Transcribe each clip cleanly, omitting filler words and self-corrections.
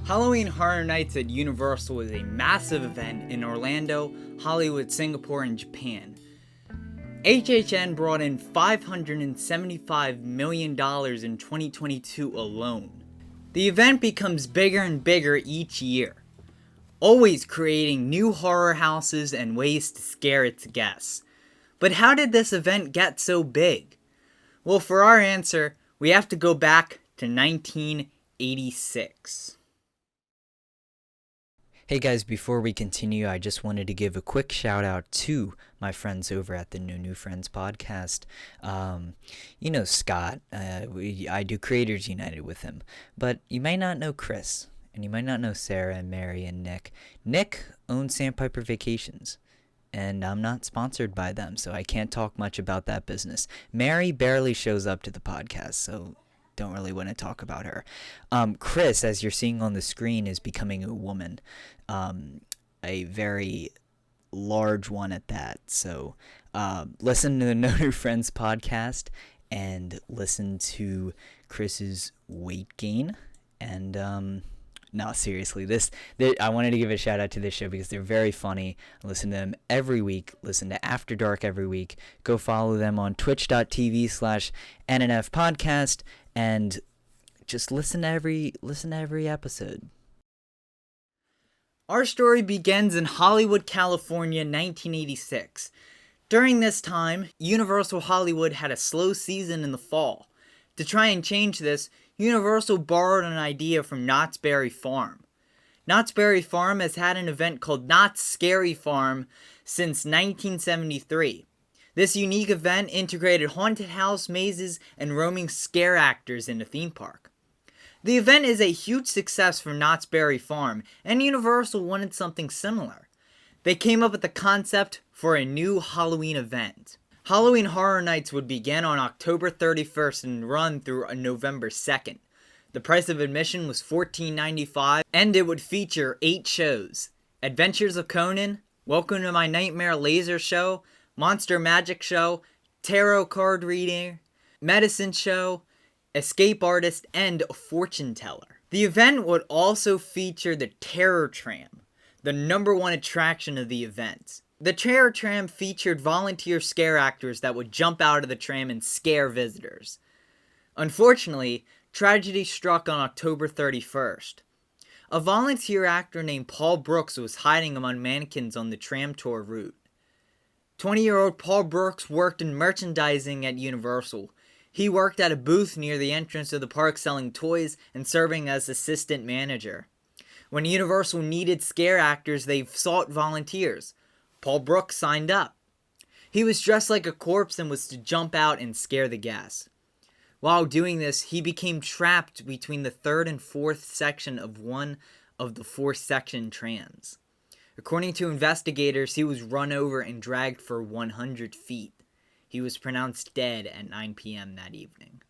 Halloween Horror Nights at Universal is a massive event in Orlando, Hollywood, Singapore, and Japan. HHN brought in $575 million in 2022 alone. The event becomes bigger and bigger each year, always creating new horror houses and ways to scare its guests. But how did this event get so big? Well, for our answer, we have to go back to 1986. Hey guys, before we continue, I just wanted to give a quick shout out to my friends over at the New Friends podcast. Scott, I do Creators United with him, but you might not know Chris, and you might not know Sarah and Mary and Nick. Nick owns Sandpiper Vacations, and I'm not sponsored by them, so I can't talk much about that business. Mary barely shows up to the podcast, so don't really want to talk about her. Chris, as you're seeing on the screen, is becoming a woman, a very large one at that. So listen to the New Friends podcast and listen to Chris's weight gain. And no, seriously, I wanted to give a shout out to this show because they're very funny. I listen to them every week. Listen to After Dark every week. Go follow them on twitch.tv/NNF podcast and just listen to every episode. Our story begins in Hollywood, California, 1986. During this time, Universal Hollywood had a slow season in the fall. To try and change this, Universal borrowed an idea from Knott's Berry Farm. Knott's Berry Farm has had an event called Knott's Scary Farm since 1973. This unique event integrated haunted house mazes and roaming scare actors in a theme park. The event is a huge success for Knott's Berry Farm, and Universal wanted something similar. They came up with the concept for a new Halloween event. Halloween Horror Nights would begin on October 31st and run through November 2nd. The price of admission was $14.95, and it would feature 8 shows: Adventures of Conan, Welcome to My Nightmare Laser Show, Monster Magic Show, Tarot Card Reading, Medicine Show, Escape Artist, and a Fortune Teller. The event would also feature the Terror Tram, the #1 attraction of the event. The Terror Tram featured volunteer scare actors that would jump out of the tram and scare visitors. Unfortunately, tragedy struck on October 31st. A volunteer actor named Paul Brooks was hiding among mannequins on the tram tour route. 20-year-old Paul Brooks worked in merchandising at Universal. He worked at a booth near the entrance of the park selling toys and serving as assistant manager. When Universal needed scare actors, they sought volunteers. Paul Brooks signed up. He was dressed like a corpse and was to jump out and scare the guests. While doing this, he became trapped between the 3rd and 4th section of one of the 4-section trams. According to investigators, he was run over and dragged for 100 feet. He was pronounced dead at 9 p.m. that evening.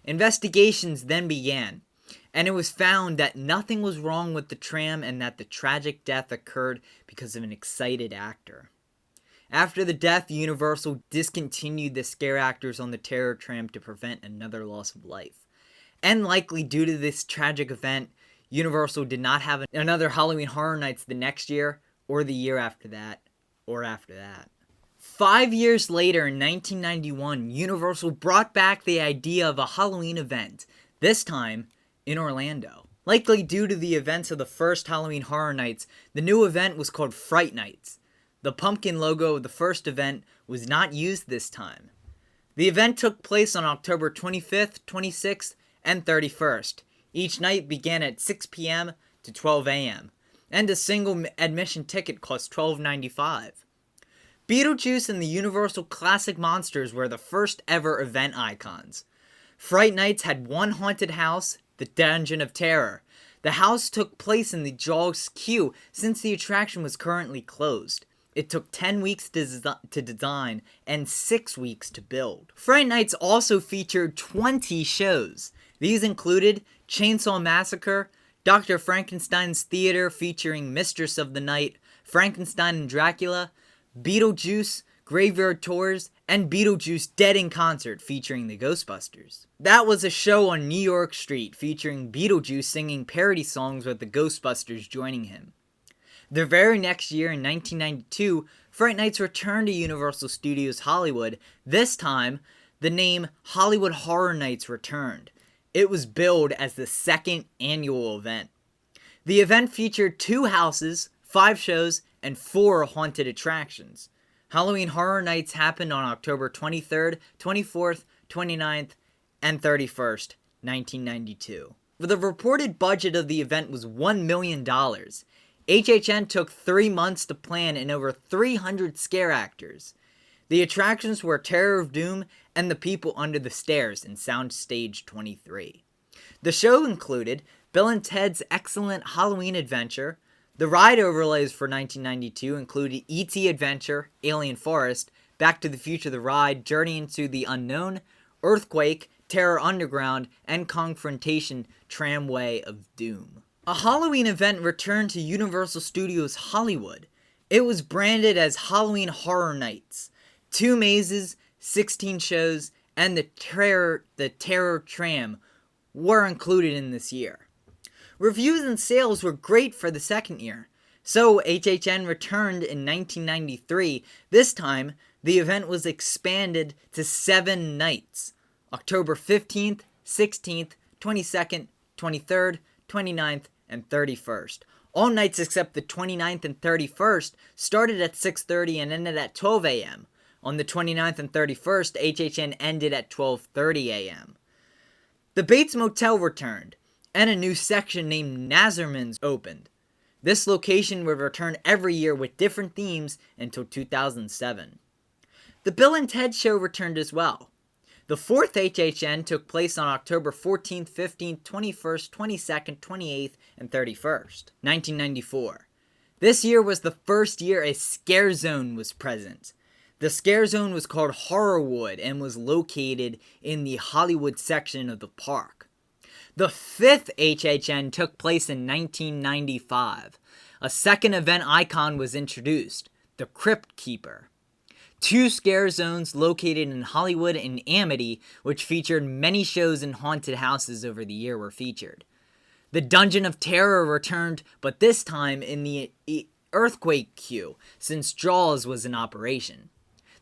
Investigations then began, and it was found that nothing was wrong with the tram and that the tragic death occurred because of an excited actor. After the death, Universal discontinued the scare actors on the Terror Tram to prevent another loss of life. And likely due to this tragic event, Universal did not have another Halloween Horror Nights the next year, or the year after that, or after that. 5 years later, in 1991, Universal brought back the idea of a Halloween event, this time in Orlando. Likely due to the events of the first Halloween Horror Nights, the new event was called Fright Nights. The pumpkin logo of the first event was not used this time. The event took place on October 25th, 26th, and 31st. Each night began at 6 p.m. to 12 a.m., and a single admission ticket cost $12.95. Beetlejuice and the Universal Classic Monsters were the first ever event icons. Fright Nights had one haunted house, the Dungeon of Terror. The house took place in the Jaws queue since the attraction was currently closed. It took 10 weeks to design and 6 weeks to build. Fright Nights also featured 20 shows. These included Chainsaw Massacre, Dr. Frankenstein's Theater featuring Mistress of the Night, Frankenstein and Dracula, Beetlejuice, Graveyard Tours, and Beetlejuice Dead in Concert featuring the Ghostbusters. That was a show on New York Street featuring Beetlejuice singing parody songs with the Ghostbusters joining him. The very next year, in 1992, Fright Nights returned to Universal Studios Hollywood. This time, the name Hollywood Horror Nights returned. It was billed as the second annual event. The event featured 2 houses, 5 shows, and 4 haunted attractions. Halloween Horror Nights happened on October 23rd, 24th, 29th, and 31st, 1992. The reported budget of the event was $1 million. HHN took 3 months to plan and over 300 scare actors. The attractions were Terror of Doom and The People Under the Stairs in Soundstage 23. The show included Bill and Ted's Excellent Halloween Adventure. The ride overlays for 1992 included E.T. Adventure, Alien Forest, Back to the Future the Ride, Journey into the Unknown, Earthquake, Terror Underground, and Confrontation Tramway of Doom. A Halloween event returned to Universal Studios Hollywood. It was branded as Halloween Horror Nights. 2 mazes, 16 shows, and the Terror Tram were included in this year. Reviews and sales were great for the second year, so HHN returned in 1993. This time, the event was expanded to 7 nights: October 15th, 16th, 22nd, 23rd, 29th, and 31st. All nights except the 29th and 31st started at 6:30 and ended at 12 a.m. On the 29th and 31st, HHN ended at 12:30 a.m. The Bates Motel returned, and a new section named Nazerman's opened. This location would return every year with different themes until 2007. The Bill and Ted Show returned as well. The 4th HHN took place on October 14th, 15th, 21st, 22nd, 28th, and 31st, 1994. This year was the first year a scare zone was present. The scare zone was called Horrorwood and was located in the Hollywood section of the park. The 5th HHN took place in 1995. A second event icon was introduced, the Crypt Keeper. 2 scare zones located in Hollywood and Amity, which featured many shows and haunted houses over the year, were featured. The Dungeon of Terror returned, but this time in the Earthquake queue, since Jaws was in operation.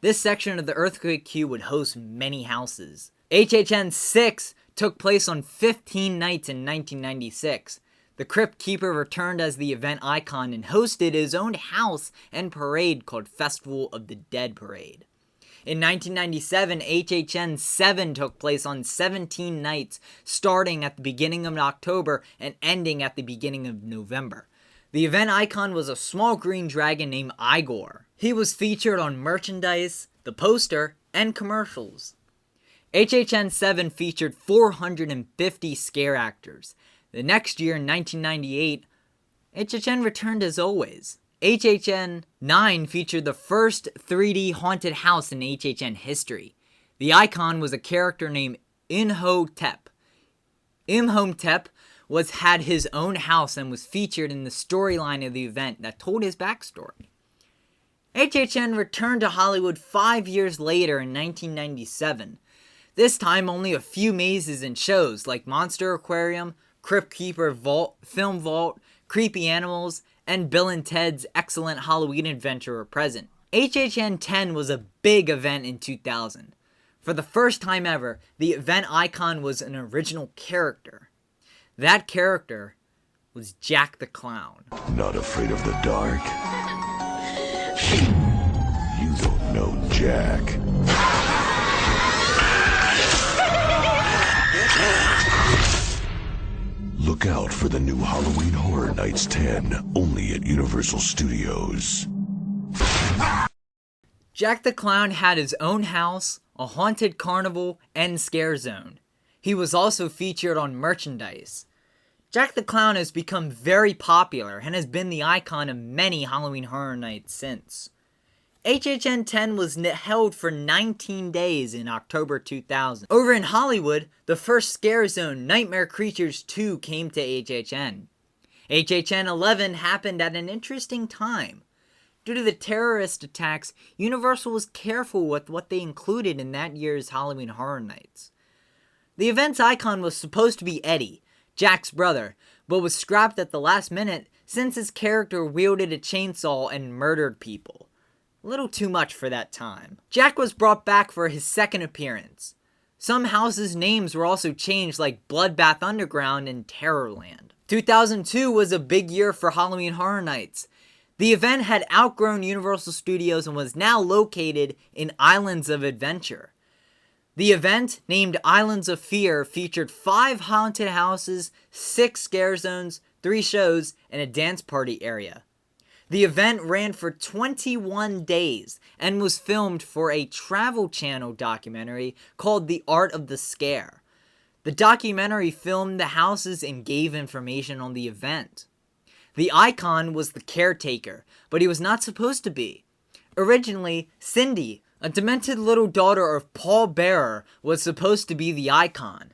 This section of the Earthquake queue would host many houses. HHN 6 took place on 15 nights in 1996. The Crypt Keeper returned as the event icon and hosted his own house and parade called Festival of the Dead Parade. In 1997, HHN 7 took place on 17 nights, starting at the beginning of October and ending at the beginning of November. The event icon was a small green dragon named Igor. He was featured on merchandise, the poster, and commercials. HHN 7 featured 450 scare actors. The next year, in 1998, HHN returned as always. HHN 9 featured the first 3D haunted house in HHN history. The icon was a character named Imhotep. Imhotep had his own house and was featured in the storyline of the event that told his backstory. HHN returned to Hollywood 5 years later in 1997. This time only a few mazes and shows like Monster Aquarium, Crypt Keeper Vault, Film Vault, Creepy Animals, and Bill and Ted's Excellent Halloween Adventure were present. HHN 10 was a big event in 2000. For the first time ever, the event icon was an original character. That character was Jack the Clown. Not afraid of the dark? You don't know Jack. Look out for the new Halloween Horror Nights 10, only at Universal Studios. Jack the Clown had his own house, a haunted carnival, and scare zone. He was also featured on merchandise. Jack the Clown has become very popular and has been the icon of many Halloween Horror Nights since. HHN 10 was held for 19 days in October 2000. Over in Hollywood, the first scare zone, Nightmare Creatures 2, came to HHN. HHN 11 happened at an interesting time. Due to the terrorist attacks, Universal was careful with what they included in that year's Halloween Horror Nights. The event's icon was supposed to be Eddie, Jack's brother, but was scrapped at the last minute since his character wielded a chainsaw and murdered people. A little too much for that time. Jack was brought back for his second appearance. Some houses' names were also changed, like Bloodbath Underground and Terrorland. 2002 was a big year for Halloween Horror Nights. The event had outgrown Universal Studios and was now located in Islands of Adventure. The event, named Islands of Fear, featured 5 haunted houses, 6 scare zones, 3 shows, and a dance party area. The event ran for 21 days and was filmed for a Travel Channel documentary called The Art of the Scare. The documentary filmed the houses and gave information on the event. The icon was the caretaker, but he was not supposed to be. Originally, Cindy, a demented little daughter of Paul Bearer, was supposed to be the icon.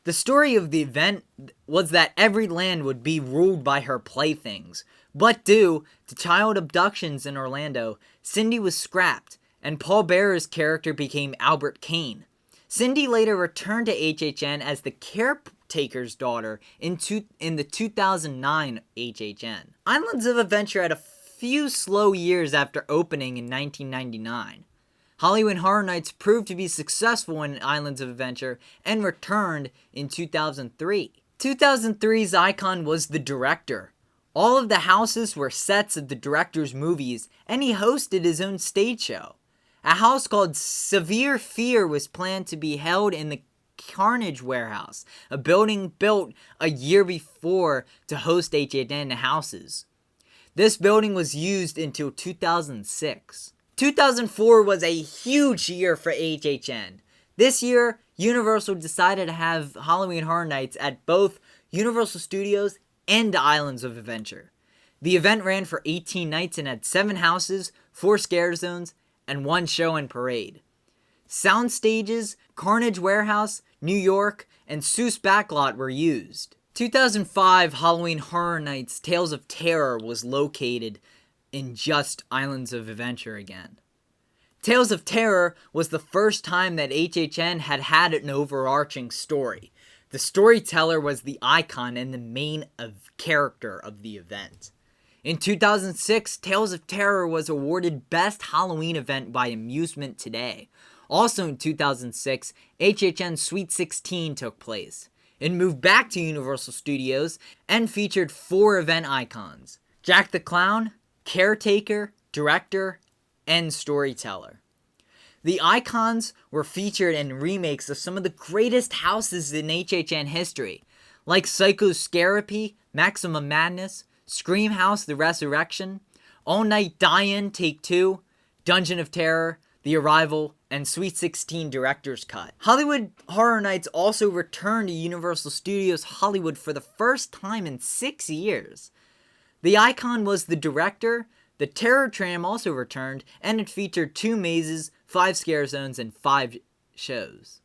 The story of the event was that every land would be ruled by her playthings, but due to child abductions in Orlando, Cindy was scrapped, and Paul Bearer's character became Albert Kane. Cindy later returned to HHN as the caretaker's daughter in the 2009 HHN. Islands of Adventure had a few slow years after opening in 1999. Halloween Horror Nights proved to be successful in Islands of Adventure and returned in 2003. 2003's icon was the director. All of the houses were sets of the director's movies, and he hosted his own stage show. A house called Severe Fear was planned to be held in the Carnage Warehouse, a building built a year before to host HHN houses. This building was used until 2006. 2004 was a huge year for HHN. This year, Universal decided to have Halloween Horror Nights at both Universal Studios and Islands of Adventure. The event ran for 18 nights and had 7 houses, 4 scare zones, and 1 show and parade. Sound stages, Carnage Warehouse, New York, and Seuss Backlot were used. 2005 Halloween Horror Nights Tales of Terror was located in just Islands of Adventure again. Tales of Terror was the first time that HHN had an overarching story. The storyteller was the icon and the main character of the event. In 2006, Tales of Terror was awarded Best Halloween Event by Amusement Today. Also in 2006, HHN Sweet 16 took place. It moved back to Universal Studios and featured 4 event icons: Jack the Clown, caretaker, director, and storyteller. The icons were featured in remakes of some of the greatest houses in HHN history, like Psycho's Scarapy, Maximum Madness, Scream House The Resurrection, All Night Die-In Take 2, Dungeon of Terror, The Arrival, and Sweet 16 Director's Cut. Hollywood Horror Nights also returned to Universal Studios Hollywood for the first time in 6 years. The icon was the director. The Terror Tram also returned, and it featured 2 mazes, 5 scare zones, and 5 shows.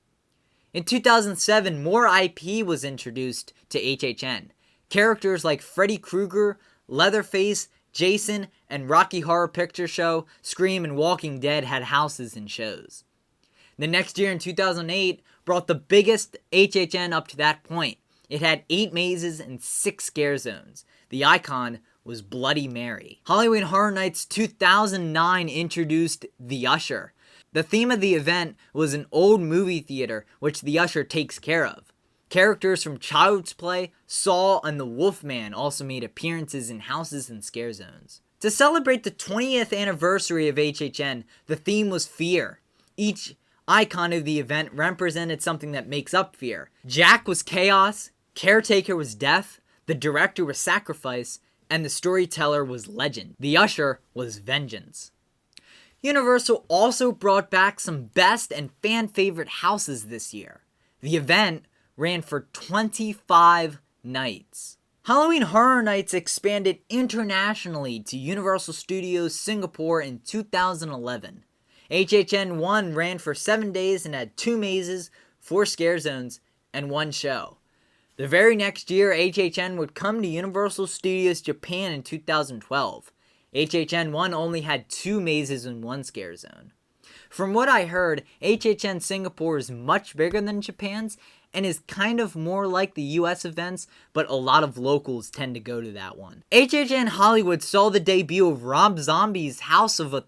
In 2007, more IP was introduced to HHN. Characters like Freddy Krueger, Leatherface, Jason, and Rocky Horror Picture Show, Scream, and Walking Dead had houses and shows. The next year in 2008 brought the biggest HHN up to that point. It had 8 mazes and 6 scare zones. The icon was Bloody Mary. Halloween Horror Nights 2009 introduced The Usher. The theme of the event was an old movie theater, which The Usher takes care of. Characters from Child's Play, Saw, and The Wolfman also made appearances in houses and scare zones. To celebrate the 20th anniversary of HHN, the theme was fear. Each icon of the event represented something that makes up fear. Jack was chaos, caretaker was death, the director was sacrifice, and the storyteller was legend. The Usher was vengeance. Universal also brought back some best and fan-favorite houses this year. The event ran for 25 nights. Halloween Horror Nights expanded internationally to Universal Studios Singapore in 2011. HHN 1 ran for 7 days and had 2 mazes, 4 scare zones, and 1 show. The very next year, HHN would come to Universal Studios Japan in 2012. HHN1 only had 2 mazes and 1 scare zone. From what I heard, HHN Singapore is much bigger than Japan's and is kind of more like the US events, but a lot of locals tend to go to that one. HHN Hollywood saw the debut of Rob Zombie's House of a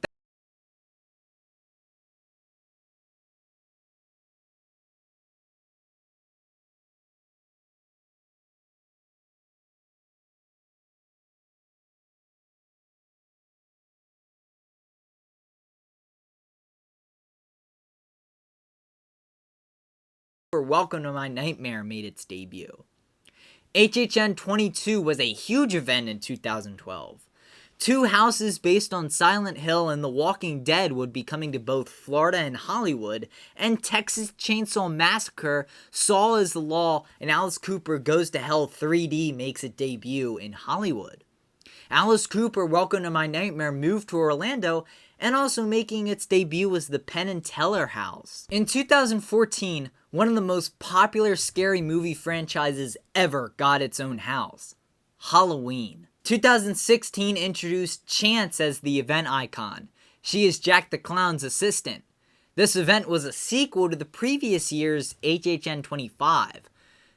Welcome to My Nightmare made its debut. HHN 22 was a huge event in 2012. 2 houses based on Silent Hill and The Walking Dead would be coming to both Florida and Hollywood, and Texas Chainsaw Massacre, Saw is the Law, and Alice Cooper Goes to Hell 3D makes its debut in Hollywood. Alice Cooper, Welcome to My Nightmare moved to Orlando, and also making its debut was the Penn and Teller House. In 2014, one of the most popular scary movie franchises ever got its own house, Halloween. 2016 introduced Chance as the event icon. She is Jack the Clown's assistant. This event was a sequel to the previous year's HHN 25.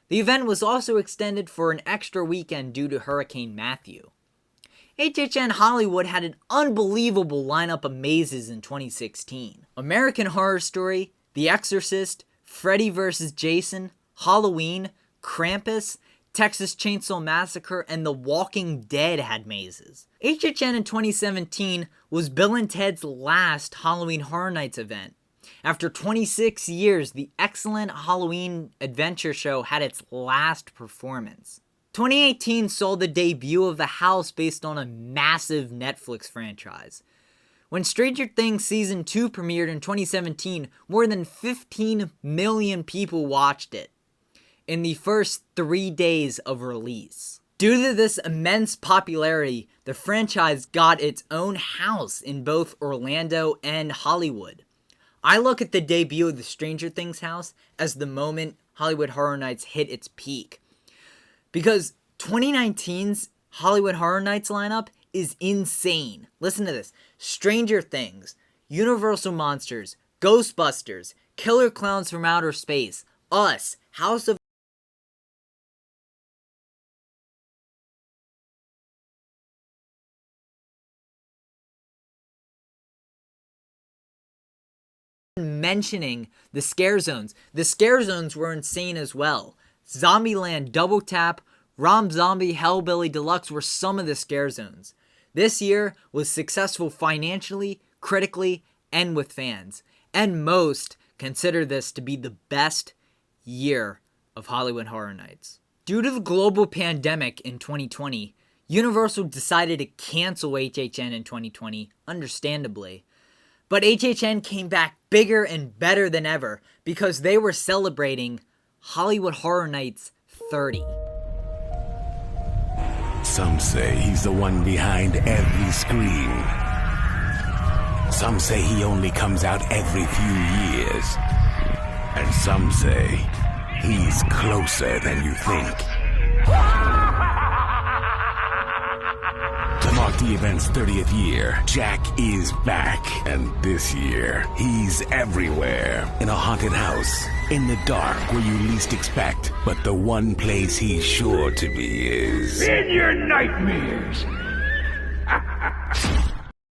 The event was also extended for an extra weekend due to Hurricane Matthew. HHN Hollywood had an unbelievable lineup of mazes in 2016. American Horror Story, The Exorcist, Freddy vs. Jason, Halloween, Krampus, Texas Chainsaw Massacre, and The Walking Dead had mazes. HHN in 2017 was Bill and Ted's last Halloween Horror Nights event. After 26 years, the excellent Halloween adventure show had its last performance. 2018 saw the debut of the house based on a massive Netflix franchise. When Stranger Things Season 2 premiered in 2017, more than 15 million people watched it in the first 3 days of release. Due to this immense popularity, the franchise got its own house in both Orlando and Hollywood. I look at the debut of the Stranger Things house as the moment Hollywood Horror Nights hit its peak. Because 2019's Hollywood Horror Nights lineup is insane. Listen to this. Stranger Things, Universal Monsters, Ghostbusters, Killer Clowns from Outer Space, Us, House of mentioning the scare zones. The scare zones were insane as well. Zombieland Double Tap, Rob Zombie Hellbilly Deluxe were some of the scare zones. This year was successful financially, critically, and with fans. And most consider this to be the best year of Hollywood Horror Nights. Due to the global pandemic in 2020, Universal decided to cancel HHN in 2020, understandably. But HHN came back bigger and better than ever because they were celebrating Hollywood Horror Nights 30. Some say he's the one behind every screen. Some say he only comes out every few years. And some say he's closer than you think. To mark the event's 30th year, Jack is back. And this year, he's everywhere. In a haunted house, in the dark where you least expect. But the one place he's sure to be is in your nightmares.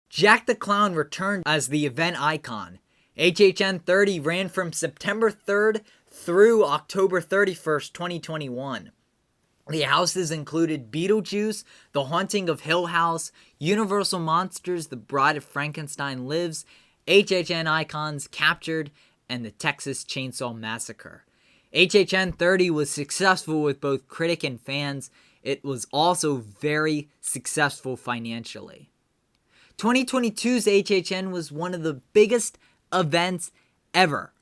Jack the Clown returned as the event icon. HHN 30 ran from September 3rd through October 31st, 2021. The houses included Beetlejuice, The Haunting of Hill House, Universal Monsters, The Bride of Frankenstein Lives, HHN Icons Captured, and the Texas Chainsaw Massacre. HHN 30 was successful with both critic and fans. It was also very successful financially. 2022's HHN was one of the biggest events ever.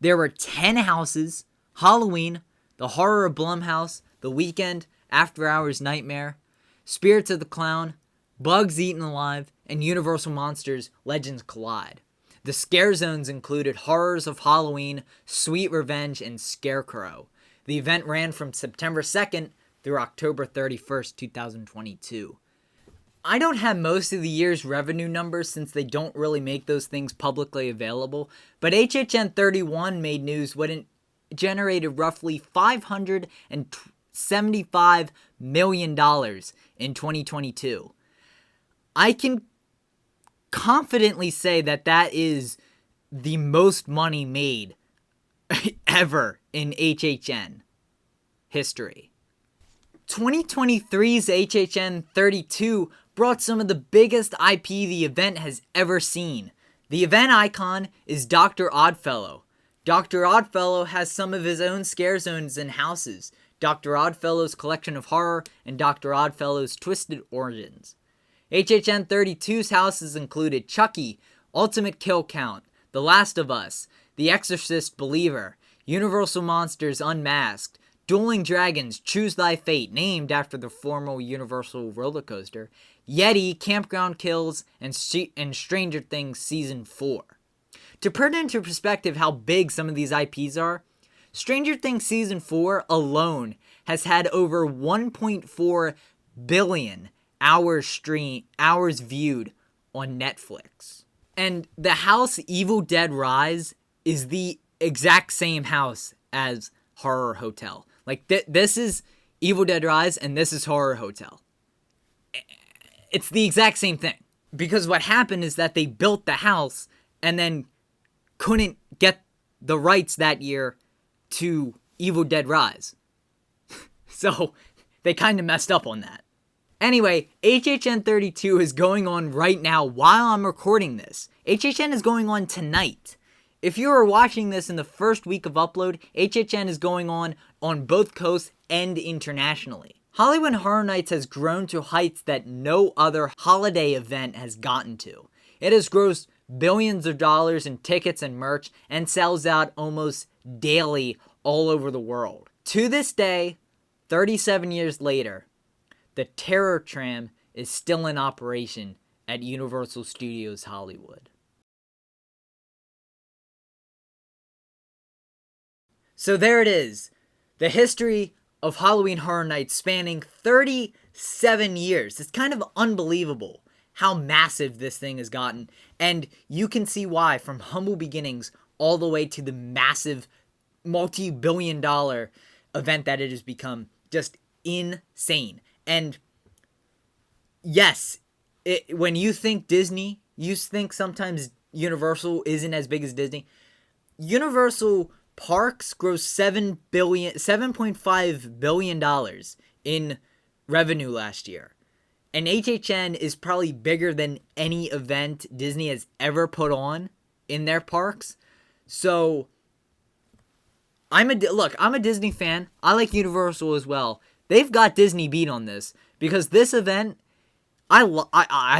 There were 10 houses: Halloween, The Horror of Blumhouse, The Weekend, After Hours Nightmare, Spirits of the Clown, Bugs Eaten Alive, and Universal Monsters Legends Collide. The scare zones included Horrors of Halloween, Sweet Revenge, and Scarecrow. The event ran from September 2nd through October 31st, 2022. I don't have most of the year's revenue numbers since they don't really make those things publicly available, but HHN 31 made news when it generated roughly $575 million in 2022. I can confidently say that that is the most money made ever in HHN history. 2023's HHN 32 brought some of the biggest IP the event has ever seen. The event icon is Dr. Oddfellow. Dr. Oddfellow has some of his own scare zones and houses, Dr. Oddfellow's Collection of Horror and Dr. Oddfellow's Twisted Origins. HHN 32's houses included Chucky, Ultimate Kill Count, The Last of Us, The Exorcist Believer, Universal Monsters Unmasked, Dueling Dragons Choose Thy Fate, named after the former Universal roller coaster, Yeti, Campground Kills, and Stranger Things Season 4. To put into perspective how big some of these IPs are, Stranger Things Season 4 alone has had over 1.4 billion hours viewed on Netflix. And the house Evil Dead Rise is the exact same house as Horror Hotel. Like, this is Evil Dead Rise, and this is Horror Hotel. It's the exact same thing. Because what happened is that they built the house, and then couldn't get the rights that year to Evil Dead Rise. So, they kind of messed up on that. Anyway, HHN 32 is going on right now while I'm recording this. HHN is going on tonight. If you are watching this in the first week of upload, HHN is going on both coasts and internationally. Hollywood Horror Nights has grown to heights that no other holiday event has gotten to. It has grossed billions of dollars in tickets and merch and sells out almost daily all over the world. To this day, 37 years later, the Terror Tram is still in operation at Universal Studios Hollywood. So there it is, the history of Halloween Horror Nights spanning 37 years. It's kind of unbelievable how massive this thing has gotten, and you can see why, from humble beginnings all the way to the massive multi-billion-dollar event that it has become. Just insane. And yes, when you think Disney, you think sometimes Universal isn't as big as Disney. Universal Parks gross $7.5 billion in revenue last year. And HHN is probably bigger than any event Disney has ever put on in their parks. So, I'm a Disney fan. I like Universal as well. They've got Disney beat on this. Because this event, I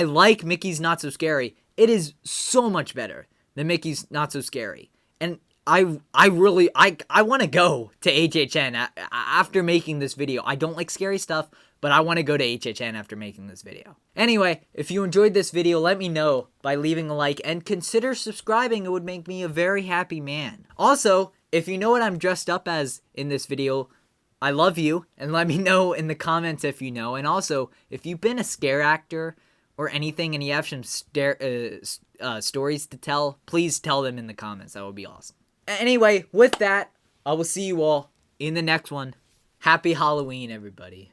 like Mickey's Not So Scary. It is so much better than Mickey's Not So Scary. And I want to go to HHN after making this video. I don't like scary stuff, but I want to go to HHN after making this video. Anyway, if you enjoyed this video, let me know by leaving a like and consider subscribing. It would make me a very happy man. Also, if you know what I'm dressed up as in this video, I love you, and let me know in the comments if you know. And also, if you've been a scare actor or anything and you have some stories to tell, please tell them in the comments. That would be awesome. Anyway, with that, I will see you all in the next one. Happy Halloween, everybody.